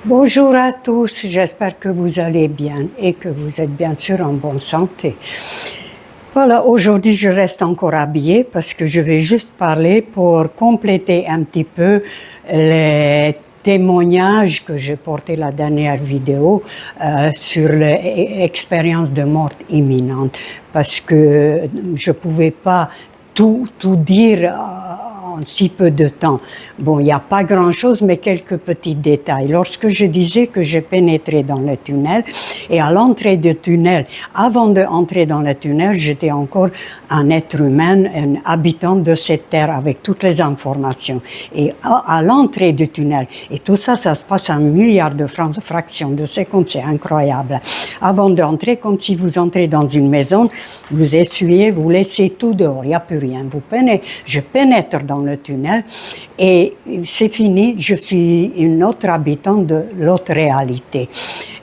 Bonjour à tous, j'espère que vous allez bien et que vous êtes bien sûr en bonne santé. Voilà, aujourd'hui je reste encore habillée parce que je vais juste parler pour compléter un petit peu les témoignages que j'ai portés la dernière vidéo sur l'expérience de mort imminente parce que je pouvais pas tout dire en si peu de temps. Bon, il n'y a pas grand-chose, mais quelques petits détails. Lorsque je disais que j'ai pénétré dans le tunnel, et à l'entrée du tunnel, avant d'entrer dans le tunnel, j'étais encore un être humain, un habitant de cette terre avec toutes les informations. Et à l'entrée du tunnel, et tout ça, ça se passe en milliards de fractions de secondes, c'est incroyable. Avant d'entrer, comme si vous entrez dans une maison, vous essuyez, vous laissez tout dehors, il n'y a plus rien. Je pénètre dans le tunnel et c'est fini, je suis une autre habitante de l'autre réalité.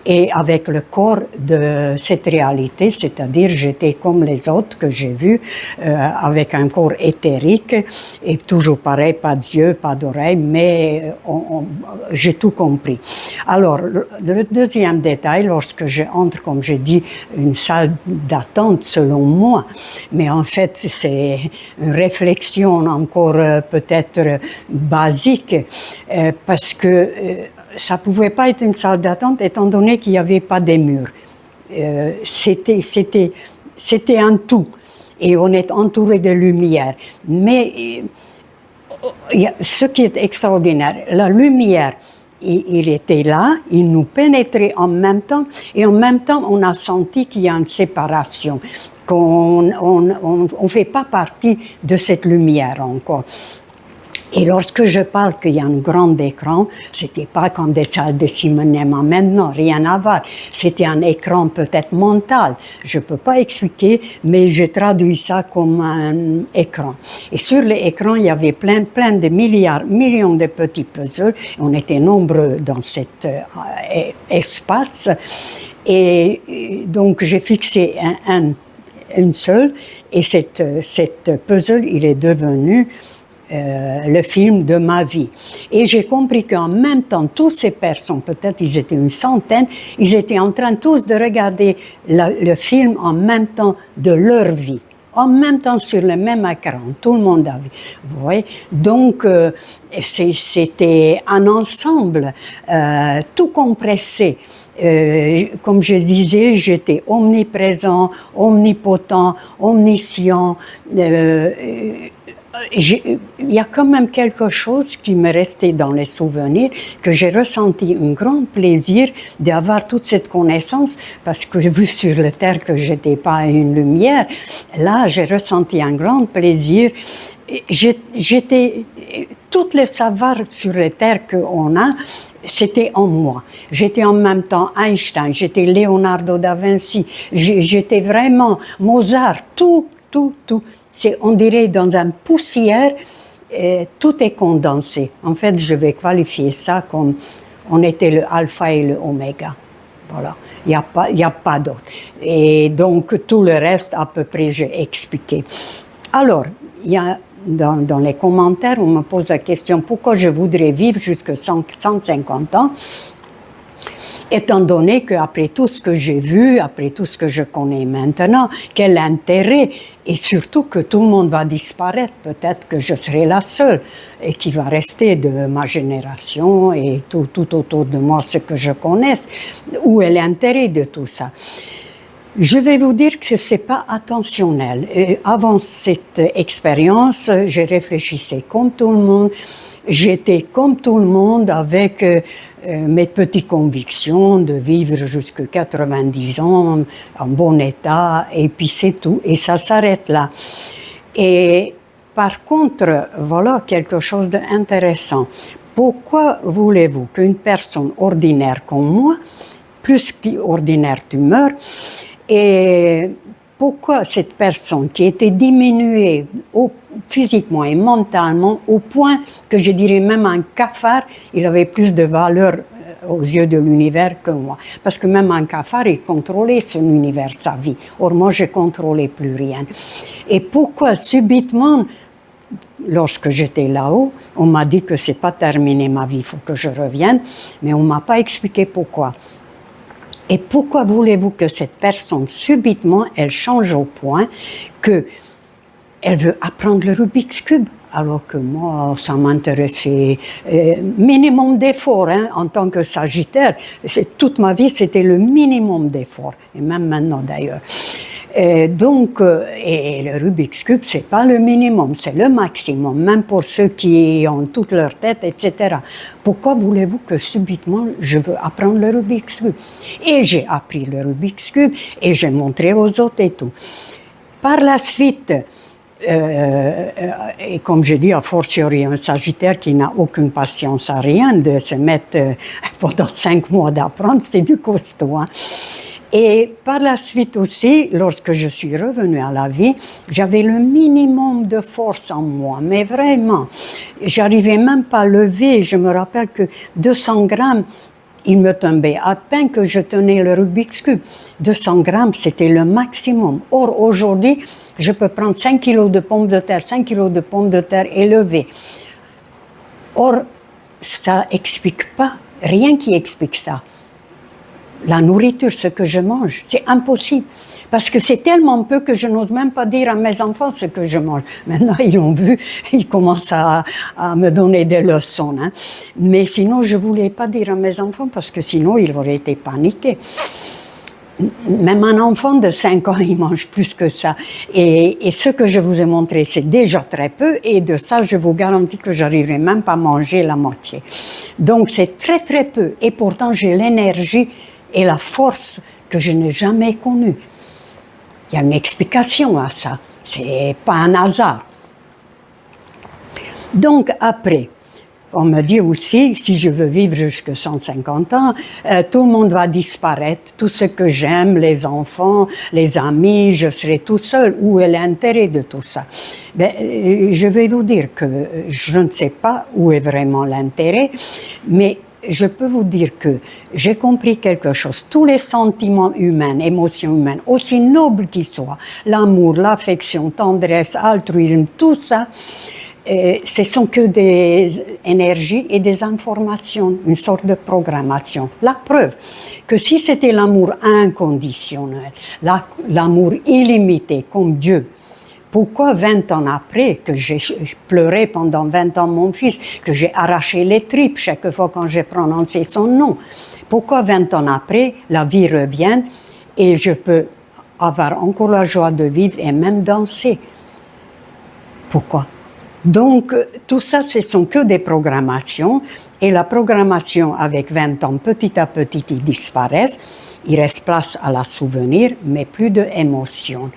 Et avec le corps de cette réalité, c'est-à-dire j'étais comme les autres que j'ai vus, avec un corps éthérique, et toujours pareil, pas d'yeux, pas d'oreilles, mais j'ai tout compris. Alors, le deuxième détail, lorsque j'entre, comme j'ai dit, une salle d'attente selon moi, mais en fait c'est une réflexion encore peut-être basique, parce que ça pouvait pas être une salle d'attente étant donné qu'il n'y avait pas des murs. C'était un tout. Et on est entouré de lumière. Mais ce qui est extraordinaire, la lumière, il était là, il nous pénétrait en même temps, et en même temps on a senti qu'il y a une séparation, qu'on on fait pas partie de cette lumière encore. Et lorsque je parle qu'il y a un grand écran, c'était pas comme des salles de cinéma maintenant, rien à voir. C'était un écran peut-être mental. Je peux pas expliquer, mais je traduis ça comme un écran. Et sur l'écran, il y avait plein de millions de petits puzzles. On était nombreux dans cet espace. Et donc, j'ai fixé une seule. Et cette puzzle, il est devenu le film de ma vie. Et j'ai compris qu'en même temps, toutes ces personnes, peut-être ils étaient une centaine, ils étaient en train tous de regarder le film en même temps de leur vie. En même temps sur le même écran, tout le monde a vu. Vous voyez? Donc, c'était un ensemble, tout compressé. Comme je disais, j'étais omniprésent, omnipotent, omniscient. Il y a quand même quelque chose qui m'est resté dans les souvenirs, que j'ai ressenti un grand plaisir d'avoir toute cette connaissance, parce que vu sur la terre que j'étais pas une lumière, là j'ai ressenti un grand plaisir. J'étais, tout le savoir sur la terre qu'on a, c'était en moi. J'étais en même temps Einstein, j'étais Leonardo da Vinci, j'étais vraiment Mozart, tout. On dirait dans une poussière, tout est condensé. En fait, je vais qualifier ça comme on était le alpha et le oméga. Voilà, il y a pas d'autre. Et donc, tout le reste, à peu près, j'ai expliqué. Alors, il y a dans les commentaires, on me pose la question pourquoi je voudrais vivre jusqu'à 150 ans. Étant donné qu'après tout ce que j'ai vu, après tout ce que je connais maintenant, quel intérêt, et surtout que tout le monde va disparaître, peut-être que je serai la seule, et qui va rester de ma génération et tout autour de moi ce que je connais. Où est l'intérêt de tout ça? Je vais vous dire que c'est pas attentionnel. Et avant cette expérience, je réfléchissais comme tout le monde. J'étais comme tout le monde avec mes petites convictions de vivre jusqu'à 90 ans en bon état, et puis c'est tout, et ça s'arrête là. Et par contre, voilà quelque chose d'intéressant. Pourquoi voulez-vous qu'une personne ordinaire comme moi, plus qu'ordinaire tumeur, et pourquoi cette personne qui était diminuée physiquement et mentalement au point que je dirais même un cafard, il avait plus de valeur aux yeux de l'univers que moi. Parce que même un cafard, il contrôlait son univers, sa vie. Or, moi, je ne contrôlais plus rien. Et pourquoi subitement lorsque j'étais là-haut, on m'a dit que c'est pas terminé ma vie, il faut que je revienne, mais on m'a pas expliqué pourquoi. Et pourquoi voulez-vous que cette personne, subitement, elle change au point que elle veut apprendre le Rubik's Cube, alors que moi, ça m'intéressait minimum d'effort, hein, en tant que Sagittaire. Toute ma vie, c'était le minimum d'effort, et même maintenant d'ailleurs. Et le Rubik's Cube, c'est pas le minimum, c'est le maximum, même pour ceux qui ont toute leur tête, etc. Pourquoi voulez-vous que subitement je veux apprendre le Rubik's Cube? Et j'ai appris le Rubik's Cube et j'ai montré aux autres et tout. Par la suite, et comme je dis, a fortiori, un Sagittaire qui n'a aucune patience à rien, de se mettre pendant 5 mois d'apprendre, c'est du costaud, hein. Et par la suite aussi, lorsque je suis revenue à la vie, j'avais le minimum de force en moi, mais vraiment, j'arrivais même pas à lever. Je me rappelle que 200 grammes, il me tombait à peine que je tenais le Rubik's Cube. 200 grammes, c'était le maximum. Or, aujourd'hui, je peux prendre 5 kilos de pommes de terre, 5 kilos de pommes de terre et lever. Or, ça explique pas, rien qui explique ça. La nourriture, ce que je mange, c'est impossible. Parce que c'est tellement peu que je n'ose même pas dire à mes enfants ce que je mange. Maintenant, ils l'ont vu, ils commencent à me donner des leçons, hein. Mais sinon, je voulais pas dire à mes enfants parce que sinon, ils auraient été paniqués. Même un enfant de 5 ans, il mange plus que ça. Et ce que je vous ai montré, c'est déjà très peu. Et de ça, je vous garantis que j'arriverai même pas à manger la moitié. Donc, c'est très, très peu. Et pourtant, j'ai l'énergie et la force que je n'ai jamais connue. Il y a une explication à ça. C'est pas un hasard. Donc, après, on me dit aussi, si je veux vivre jusqu'à 150 ans, tout le monde va disparaître, tout ce que j'aime, les enfants, les amis, je serai tout seul. Où est l'intérêt de tout ça? Je vais vous dire que je ne sais pas où est vraiment l'intérêt, mais je peux vous dire que j'ai compris quelque chose. Tous les sentiments humains, émotions humaines, aussi nobles qu'ils soient, l'amour, l'affection, tendresse, altruisme, tout ça, ce sont que des énergies et des informations, une sorte de programmation. La preuve que si c'était l'amour inconditionnel, l'amour illimité comme Dieu, pourquoi 20 ans après que j'ai pleuré pendant 20 ans mon fils, que j'ai arraché les tripes chaque fois quand j'ai prononcé son nom, pourquoi 20 ans après la vie revient et je peux avoir encore la joie de vivre et même danser? Pourquoi? Donc, tout ça, ce sont que des programmations, et la programmation, avec 20 ans, petit à petit, ils disparaissent, il reste place à la souvenir, mais plus d'émotion.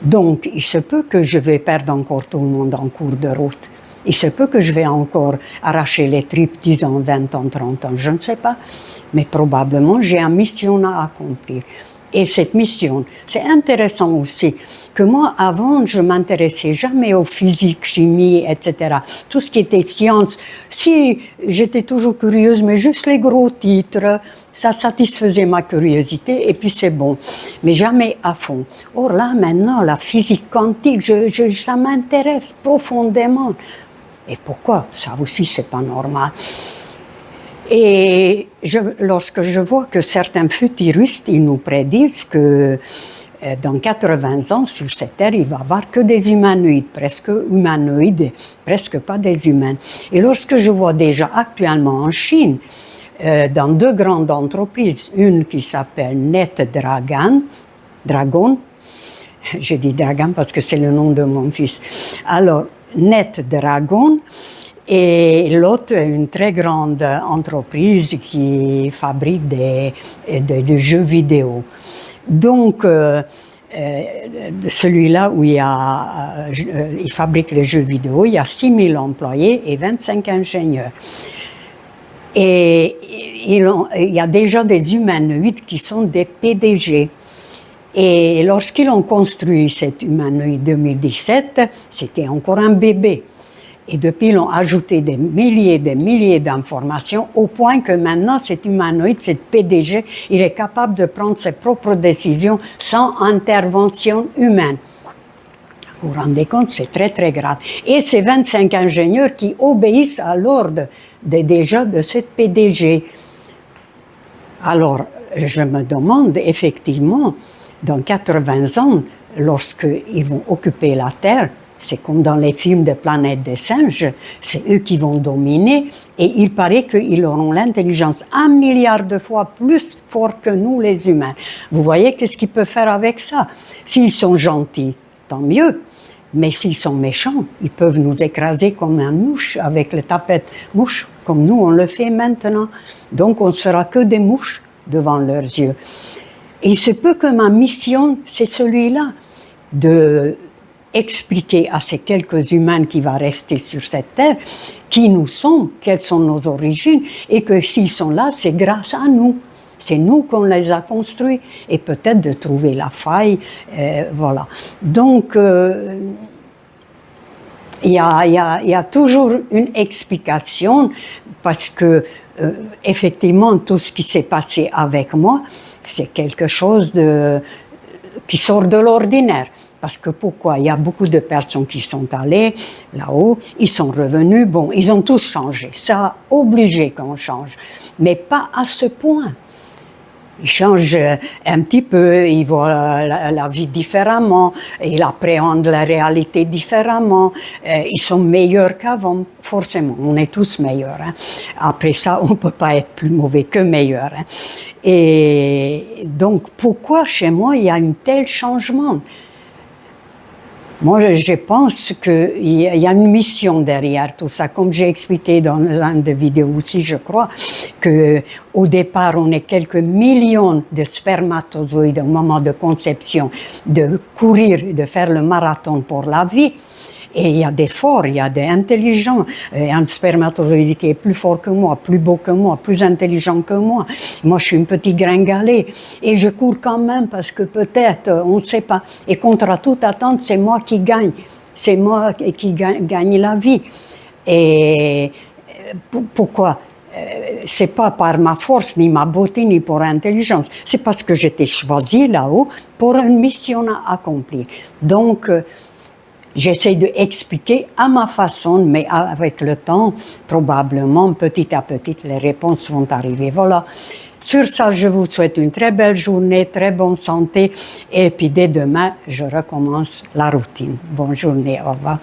Donc, il se peut que je vais perdre encore tout le monde en cours de route. Il se peut que je vais encore arracher les tripes 10 ans, 20 ans, 30 ans, je ne sais pas, mais probablement j'ai une mission à accomplir. Et cette mission, c'est intéressant aussi, que moi, avant, je m'intéressais jamais aux physique, chimie, etc. Tout ce qui était science, si j'étais toujours curieuse, mais juste les gros titres, ça satisfaisait ma curiosité, et puis c'est bon. Mais jamais à fond. Or là, maintenant, la physique quantique, ça m'intéresse profondément. Et pourquoi? Ça aussi, c'est pas normal. Et lorsque je vois que certains futuristes, ils nous prédisent que dans 80 ans, sur cette terre, il va y avoir que des humanoïdes, presque pas des humains. Et lorsque je vois déjà actuellement en Chine, dans 2 grandes entreprises, une qui s'appelle NetDragon, je dis Dragon parce que c'est le nom de mon fils, alors NetDragon, et l'autre est une très grande entreprise qui fabrique des jeux vidéo. Donc, celui-là où il fabrique les jeux vidéo, il y a 6 000 employés et 25 ingénieurs. Et il y a déjà des humanoïdes qui sont des PDG. Et lorsqu'ils ont construit cet humanoïde 2017, c'était encore un bébé. Et depuis, ils ont ajouté des milliers d'informations, au point que maintenant, cet humanoïde, cet PDG, il est capable de prendre ses propres décisions sans intervention humaine. Vous vous rendez compte, c'est très très grave. Et ces 25 ingénieurs qui obéissent à l'ordre déjà de cette PDG. Alors, je me demande effectivement, dans 80 ans, lorsqu'ils vont occuper la Terre, c'est comme dans les films de Planète des singes, c'est eux qui vont dominer, et il paraît qu'ils auront l'intelligence 1 milliard de fois plus fort que nous, les humains. Vous voyez qu'est-ce qu'ils peuvent faire avec ça? S'ils sont gentils, tant mieux. Mais s'ils sont méchants, ils peuvent nous écraser comme un mouche avec le tapette mouche, comme nous on le fait maintenant. Donc on ne sera que des mouches devant leurs yeux. Et il se peut que ma mission, c'est celui-là, de expliquer à ces quelques humains qui vont rester sur cette terre qui nous sommes, quelles sont nos origines, et que s'ils sont là, c'est grâce à nous. C'est nous qu'on les a construits, et peut-être de trouver la faille, voilà. Donc, il y a toujours une explication, parce que, effectivement, tout ce qui s'est passé avec moi, c'est quelque chose qui sort de l'ordinaire. Parce que pourquoi? Il y a beaucoup de personnes qui sont allées là-haut, ils sont revenus, bon, ils ont tous changé. Ça a obligé qu'on change, mais pas à ce point. Ils changent un petit peu, ils voient la vie différemment, ils appréhendent la réalité différemment, ils sont meilleurs qu'avant, forcément, on est tous meilleurs. Hein. Après ça, on ne peut pas être plus mauvais que meilleur. Hein. Et donc, pourquoi chez moi il y a un tel changement? Moi, je pense qu'il y a une mission derrière tout ça. Comme j'ai expliqué dans une des vidéos aussi, je crois, qu'au départ, on est quelques millions de spermatozoïdes au moment de conception, de courir, de faire le marathon pour la vie. Et il y a des forts, il y a des intelligents. Un spermatozoïde qui est plus fort que moi, plus beau que moi, plus intelligent que moi. Moi, je suis une petite gringalée. Et je cours quand même parce que peut-être, on ne sait pas. Et contre toute attente, c'est moi qui gagne. C'est moi qui gagne la vie. Et pourquoi? C'est pas par ma force, ni ma beauté, ni pour intelligence. C'est parce que j'étais choisie là-haut pour une mission à accomplir. Donc, j'essaie d'expliquer à ma façon, mais avec le temps, probablement, petit à petit, les réponses vont arriver. Voilà. Sur ça, je vous souhaite une très belle journée, très bonne santé, et puis dès demain, je recommence la routine. Bonne journée, au revoir.